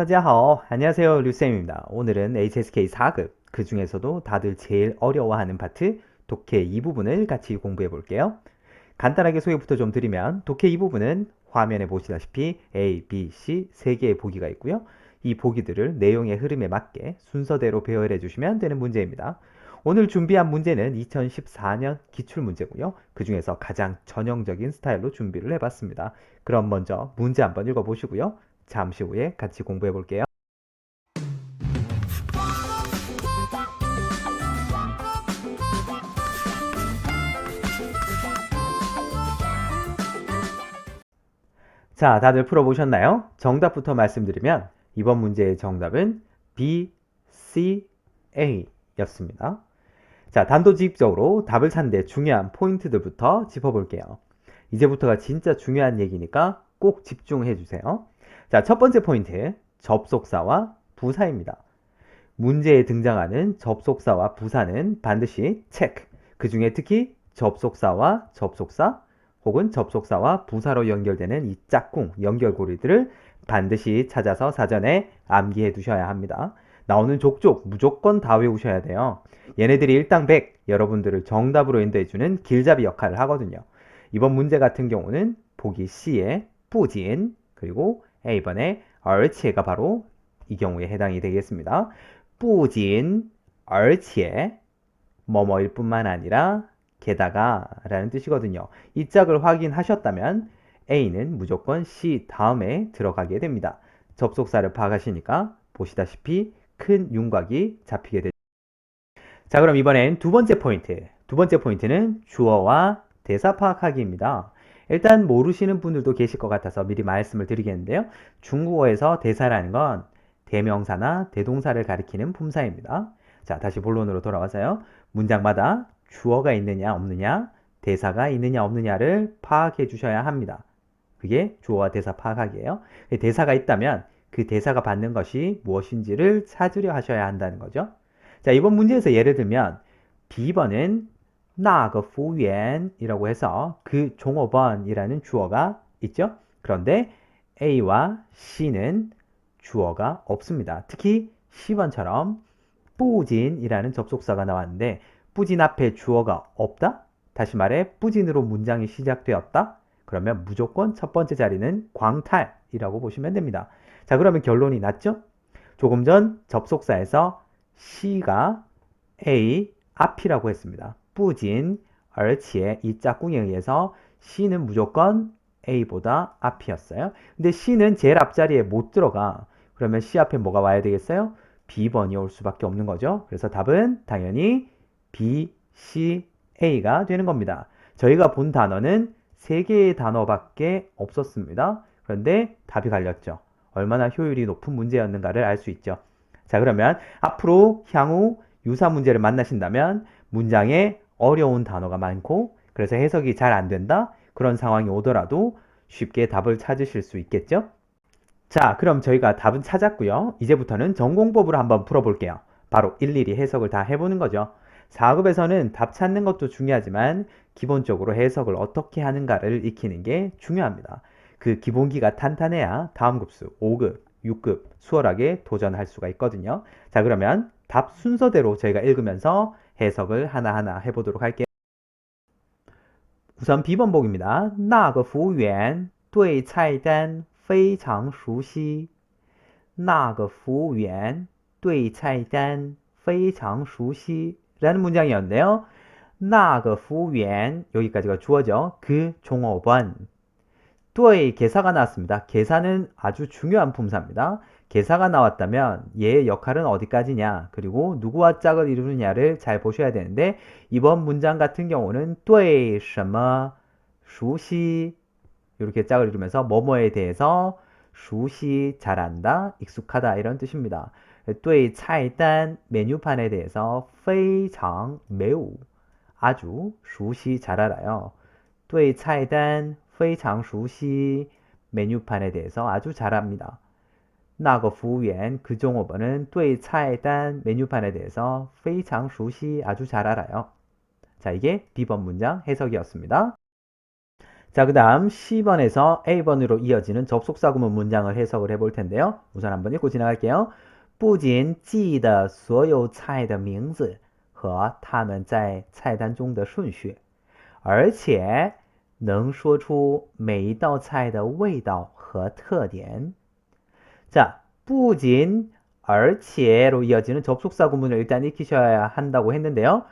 다자하오. 안녕하세요. 류쌤입니다. 오늘은 HSK 4급, 그 중에서도 다들 제일 어려워하는 파트, 독해 2부분을 같이 공부해 볼게요. 간단하게 소개부터 좀 드리면, 독해 2부분은 화면에 보시다시피 A, B, C 3개의 보기가 있고요. 이 보기들을 내용의 흐름에 맞게 순서대로 배열해 주시면 되는 문제입니다. 오늘 준비한 문제는 2014년 기출문제고요. 그 중에서 가장 전형적인 스타일로 준비를 해봤습니다. 그럼 먼저 문제 한번 읽어보시고요. 잠시 후에 같이 공부해 볼게요. 자, 다들 풀어보셨나요? 정답부터 말씀드리면 이번 문제의 정답은 B, C, A 였습니다. 자, 단도직입적으로 답을 찾는데 중요한 포인트들부터 짚어볼게요. 이제부터가 진짜 중요한 얘기니까 꼭 집중해 주세요. 자, 첫 번째 포인트, 접속사와 부사입니다. 문제에 등장하는 접속사와 부사는 반드시 체크. 그 중에 특히 접속사와 접속사 혹은 접속사와 부사로 연결되는 이 짝꿍 연결고리들을 반드시 찾아서 사전에 암기해 두셔야 합니다. 나오는 족족 무조건 다 외우셔야 돼요. 얘네들이 일당 100, 여러분들을 정답으로 인도해주는 길잡이 역할을 하거든요. 이번 문제 같은 경우는 보기 C의 뿌진 그리고 A번의 얼치가 바로 이 경우에 해당이 되겠습니다. 不仅而且 뭐뭐일 뿐만 아니라 게다가 라는 뜻이거든요. 이 짝을 확인하셨다면 A는 무조건 C 다음에 들어가게 됩니다. 접속사를 파악하시니까 보시다시피 큰 윤곽이 잡히게 되죠. 자, 그럼 이번엔 두 번째 포인트. 두 번째 포인트는 주어와 대사 파악하기입니다. 일단 모르시는 분들도 계실 것 같아서 미리 말씀을 드리겠는데요. 중국어에서 대사라는 건 대명사나 대동사를 가리키는 품사입니다. 자, 다시 본론으로 돌아와서요. 문장마다 주어가 있느냐 없느냐, 대사가 있느냐 없느냐를 파악해 주셔야 합니다. 그게 주어와 대사 파악하기예요. 대사가 있다면 그 대사가 받는 것이 무엇인지를 찾으려 하셔야 한다는 거죠. 자, 이번 문제에서 예를 들면 B번은 那个服务员이라고 해서 그 종업원이라는 주어가 있죠. 그런데 A와 C는 주어가 없습니다. 특히 C번처럼 뿌진이라는 접속사가 나왔는데 뿌진 앞에 주어가 없다? 다시 말해 뿌진으로 문장이 시작되었다? 그러면 무조건 첫 번째 자리는 광탈이라고 보시면 됩니다. 자, 그러면 결론이 났죠? 조금 전 접속사에서 C가 A 앞이라고 했습니다. 뿌진, 而且 이 짝꿍에 의해서 C는 무조건 A보다 앞이었어요. 근데 C는 제일 앞자리에 못 들어가. 그러면 C 앞에 뭐가 와야 되겠어요? B번이 올 수밖에 없는 거죠. 그래서 답은 당연히 B, C, A가 되는 겁니다. 저희가 본 단어는 3개의 단어밖에 없었습니다. 그런데 답이 갈렸죠. 얼마나 효율이 높은 문제였는가를 알 수 있죠. 자, 그러면 앞으로 향후 유사 문제를 만나신다면 문장에 어려운 단어가 많고 그래서 해석이 잘 안 된다? 그런 상황이 오더라도 쉽게 답을 찾으실 수 있겠죠? 자, 그럼 저희가 답은 찾았고요. 이제부터는 전공법으로 한번 풀어볼게요. 바로 일일이 해석을 다 해보는 거죠. 4급에서는 답 찾는 것도 중요하지만 기본적으로 해석을 어떻게 하는가를 익히는 게 중요합니다. 그 기본기가 탄탄해야 다음 급수 5급, 6급 수월하게 도전할 수가 있거든요. 자, 그러면 답 순서대로 저희가 읽으면서 해석을 하나하나 해보도록 할게요. 우선 B번 보기입니다. 那个服务员对菜单非常熟悉。那个服务员对菜单非常熟悉 라는 문장이었는데요. 那个服务员 여기까지가 주어죠. 그 종업원 对 개사가 나왔습니다. 개사는 아주 중요한 품사입니다. 개사가 나왔다면 얘의 역할은 어디까지냐 그리고 누구와 짝을 이루느냐를 잘 보셔야 되는데 이번 문장 같은 경우는 对什么熟悉 이렇게 짝을 이루면서 뭐뭐에 대해서 熟悉 잘 안다 익숙하다 이런 뜻입니다. 对菜单 메뉴판에 대해서 非常 매우 아주 熟悉 잘 알아요. 对菜单 非常熟悉 메뉴판에 대해서 아주 잘합니다. 那个服务员 그 종업원은 对菜单 메뉴판에 대해서 非常熟悉 아주 잘 알아요. 자, 이게 B번 문장 해석이었습니다. 자, 그 다음 10번에서 A번으로 이어지는 접속사 구문 문장을 해석을 해볼 텐데요. 우선 한번 읽고 지나갈게요. 不仅记得所有菜的名字和它们在菜单中的顺序，而且能说出每一道菜的味道和特点。 자, 不仅, 而且로 이어지는 접속사 구문을 일단 익히셔야 한다고 했는데요.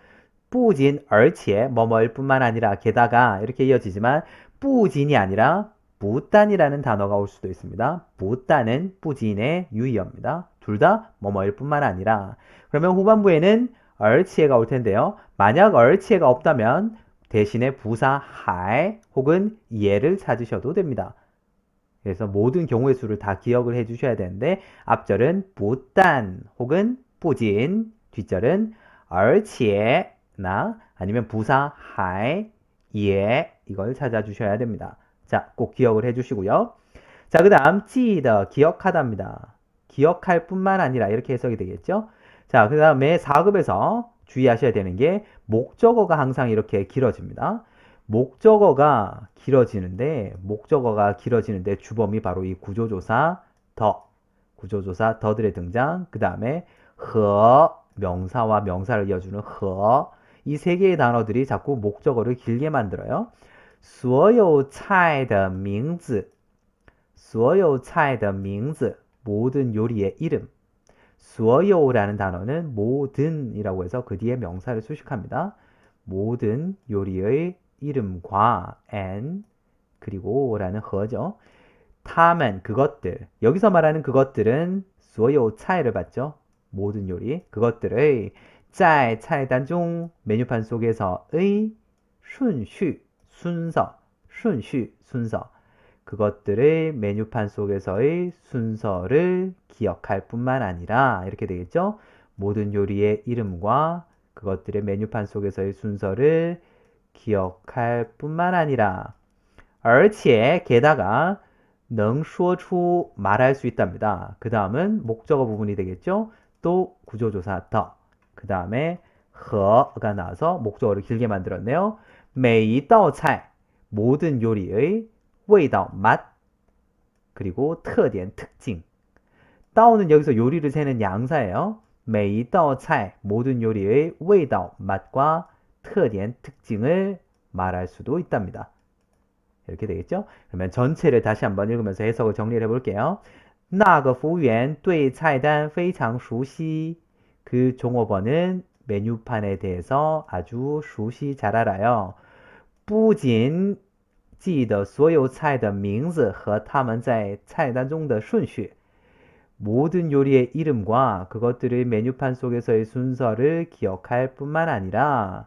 不仅, 而且, 뭐뭐일 뿐만 아니라, 게다가 이렇게 이어지지만 不仅이 아니라 不但이라는 단어가 올 수도 있습니다. 不但은 不仅의 유의어입니다. 둘 다 뭐뭐일 뿐만 아니라. 그러면 후반부에는 而且가 올 텐데요. 만약 而且가 없다면 대신에 부사 还 혹은 예를 찾으셔도 됩니다. 그래서 모든 경우의 수를 다 기억을 해주셔야 되는데 앞절은 不但 혹은 不仅, 뒷절은 而且나 아니면 부사 还, 예 이걸 찾아주셔야 됩니다. 자, 꼭 기억을 해주시고요. 자, 그 다음 记得 기억하다입니다. 기억할 뿐만 아니라 이렇게 해석이 되겠죠. 자, 그 다음에 4급에서 주의하셔야 되는 게 목적어가 항상 이렇게 길어집니다. 목적어가 길어지는데 주범이 바로 이 구조조사 더들의 등장, 그 다음에 和 명사와 명사를 이어주는 和 이 세 개의 단어들이 자꾸 목적어를 길게 만들어요. 所有菜的名字모든 요리의 이름. 所有라는 단어는 모든이라고 해서 그 뒤에 명사를 수식합니다. 모든 요리의 이름과 and 그리고 라는 허죠. 它们 그것들. 여기서 말하는 그것들은 所有菜를 받죠. 모든 요리. 그것들의 在菜单中 메뉴판 속에서의 顺序 순서. 그것들의 메뉴판 속에서의 순서를 기억할 뿐만 아니라 이렇게 되겠죠. 모든 요리의 이름과 그것들의 메뉴판 속에서의 순서를 기억할 뿐만 아니라 而且 게다가 能说出 말할 수 있답니다. 그 다음은 목적어 부분이 되겠죠. 또 구조조사 더. 그 다음에 和가 나와서 목적어를 길게 만들었네요. 每一道菜 모든 요리의 味道 맛 그리고 特点 특징. 道는 여기서 요리를 세는 양사예요. 每一道菜 모든 요리의 味道 맛과 特点 특징을 말할 수도 있답니다. 이렇게 되겠죠? 그러면 전체를 다시 한번 읽으면서 해석을 정리를 해볼게요. 那个服务员对菜单非常熟悉. 그 종업원은 메뉴판에 대해서 아주熟悉 잘 알아요. 不仅记得所有菜的名字和它们在菜单中的顺序. 모든 요리의 이름과 그것들의 메뉴판 속에서의 순서를 기억할 뿐만 아니라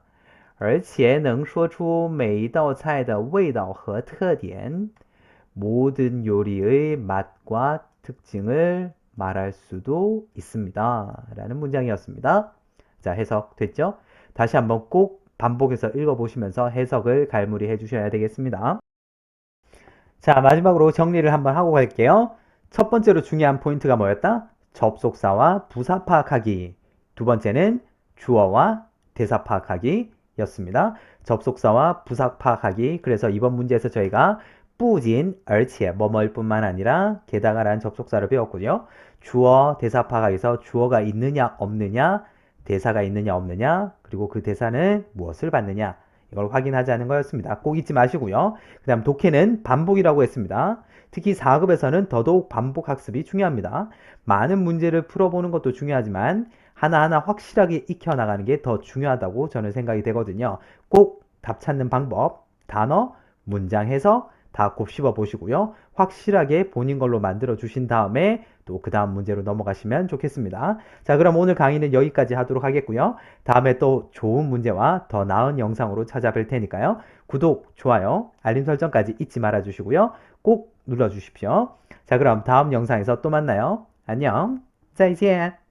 而且能说出每一道菜的味道和特点. 모든 요리의 맛과 특징을 말할 수도 있습니다. 라는 문장이었습니다. 자, 해석 됐죠? 다시 한번 꼭 반복해서 읽어보시면서 해석을 갈무리 해주셔야 되겠습니다. 자, 마지막으로 정리를 한번 하고 갈게요. 첫 번째로 중요한 포인트가 뭐였다? 접속사와 부사 파악하기. 두 번째는 주어와 대사 파악하기 였습니다. 접속사와 부사 파악하기. 그래서 이번 문제에서 저희가 不仅, 而且, 뭐뭐일 뿐만 아니라 게다가라는 접속사를 배웠고요. 주어, 대사 파악에서 주어가 있느냐 없느냐, 대사가 있느냐 없느냐, 그리고 그 대사는 무엇을 받느냐 이걸 확인하자는 거였습니다. 꼭 잊지 마시고요. 그 다음 독해는 반복이라고 했습니다. 특히 4급에서는 더더욱 반복 학습이 중요합니다. 많은 문제를 풀어보는 것도 중요하지만 하나하나 확실하게 익혀나가는 게 더 중요하다고 저는 생각이 되거든요. 꼭 답 찾는 방법, 단어, 문장 해석 다 곱씹어 보시고요. 확실하게 본인 걸로 만들어 주신 다음에 또 그 다음 문제로 넘어가시면 좋겠습니다. 자, 그럼 오늘 강의는 여기까지 하도록 하겠고요. 다음에 또 좋은 문제와 더 나은 영상으로 찾아뵐 테니까요. 구독, 좋아요, 알림 설정까지 잊지 말아 주시고요. 꼭 눌러 주십시오. 자, 그럼 다음 영상에서 또 만나요. 안녕, 再见.